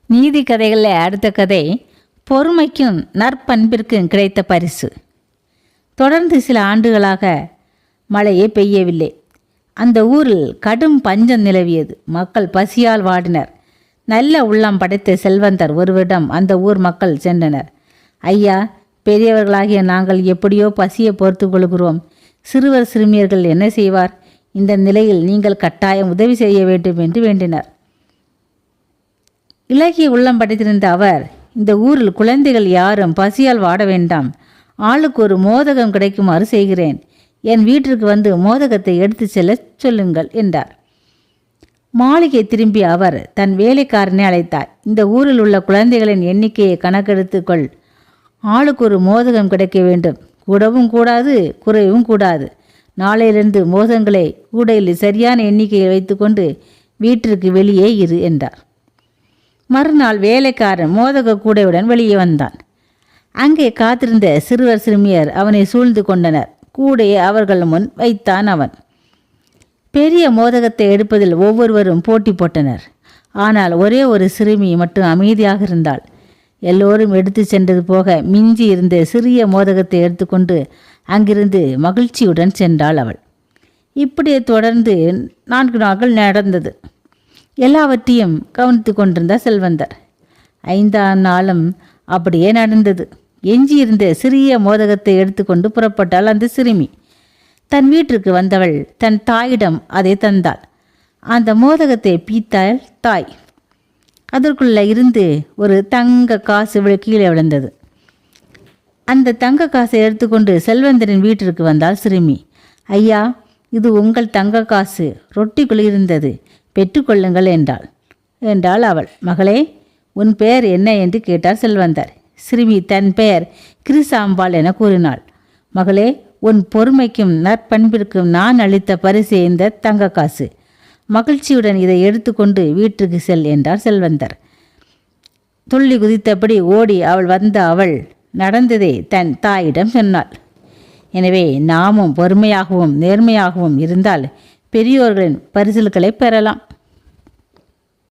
நீதி கதைகளில் அடுத்த கதை பொறுமைக்கும் நற்பண்பிற்கும் கிடைத்த பரிசு. தொடர்ந்து சில ஆண்டுகளாக மழையே பெய்யவில்லை. அந்த ஊரில் கடும் பஞ்சம் நிலவியது. மக்கள் பசியால் வாடினர். நல்ல உள்ளம் படைத்த செல்வந்தர் ஒருவரிடம் அந்த ஊர் மக்கள் சென்றனர். ஐயா, பெரியவர்களாகிய நாங்கள் எப்படியோ பசியை பொறுத்து கொள்கிறோம். சிறுவர் சிறுமியர்கள் என்ன செய்வார்? இந்த நிலையில் நீங்கள் கட்டாயம் உதவி செய்ய வேண்டும் என்று வேண்டினார். இலகிய உள்ளம் படைத்திருந்த அவர், இந்த ஊரில் குழந்தைகள் யாரும் பசியால் வாட வேண்டாம், ஆளுக்கு ஒரு மோதகம் கிடைக்குமாறு செய்கிறேன். என் வீட்டிற்கு வந்து மோதகத்தை எடுத்து செல்ல சொல்லுங்கள் என்றார். மாளிகை திரும்பிய அவர் தன் வேலைக்காரனை அழைத்தார். இந்த ஊரில் உள்ள குழந்தைகளின் எண்ணிக்கையை கணக்கெடுத்துக்கொள். ஆளுக்கு ஒரு மோதகம் கிடைக்க வேண்டும். கூடவும் கூடாது, குறைவும் கூடாது. நாளையிலிருந்து மோதகங்களை கூடையில் சரியான எண்ணிக்கையை வைத்துக்கொண்டு வீட்டிற்கு வெளியே இரு என்றார். மறுநாள் வேலைக்காரன் மோதக கூடையுடன் வெளியே வந்தான். அங்கே காத்திருந்த சிறுவர் சிறுமியர் அவனை சூழ்ந்து கொண்டனர். கூடையை அவர்கள் முன் வைத்தான் அவன். பெரிய மோதகத்தை எடுப்பதில் ஒவ்வொருவரும் போட்டி போட்டனர். ஆனால் ஒரே ஒரு சிறுமி மட்டும் அமைதியாக இருந்தாள். எல்லோரும் எடுத்து சென்றது போக மிஞ்சி இருந்த சிறிய மோதகத்தை எடுத்துக்கொண்டு அங்கிருந்து மகிழ்ச்சியுடன் சென்றாள் அவள். இப்படியே தொடர்ந்து 4 நாட்கள் நடந்தது. எல்லாவற்றையும் கவனித்து கொண்டிருந்த செல்வந்தர். 5ஆம் நாளும் அப்படியே நடந்தது. எஞ்சியிருந்த சிறிய மோதகத்தை எடுத்துக்கொண்டு புறப்பட்டாள் அந்த சிறுமி. தன் வீட்டிற்கு வந்தவள் தன் தாயிடம் அதை தந்தாள். அந்த மோதகத்தை பீத்தாள் தாய். அதற்குள்ள இருந்து ஒரு தங்க காசு கீழே விழுந்தது. அந்த தங்க காசை எடுத்துக்கொண்டு செல்வந்தரின் வீட்டிற்கு வந்தாள் சிறுமி. ஐயா, இது உங்கள் தங்க காசு, ரொட்டிக்குள் இருந்தது, பெற்றுக்கொள்ளுங்கள் என்றாள் அவள். மகளே, உன் பெயர் என்ன என்று கேட்டார் செல்வந்தர். சிறுமி தன் பெயர் கிருசாம்பாள் என கூறினாள். மகளே, உன் பொறுமைக்கும் நற்பண்பிற்கும் நான் அளித்த பரிசு இந்த தங்க காசு. மகிழ்ச்சியுடன் இதை எடுத்துக்கொண்டு வீட்டுக்கு செல் என்றார் செல்வந்தர். துள்ளி குதித்தபடி ஓடி அவள் நடந்ததை தன் தாயிடம் சொன்னாள். எனவே நாமும் பொறுமையாகவும் நேர்மையாகவும் இருந்தால் பெரியோர்களின் பரிசுகளை பெறலாம்.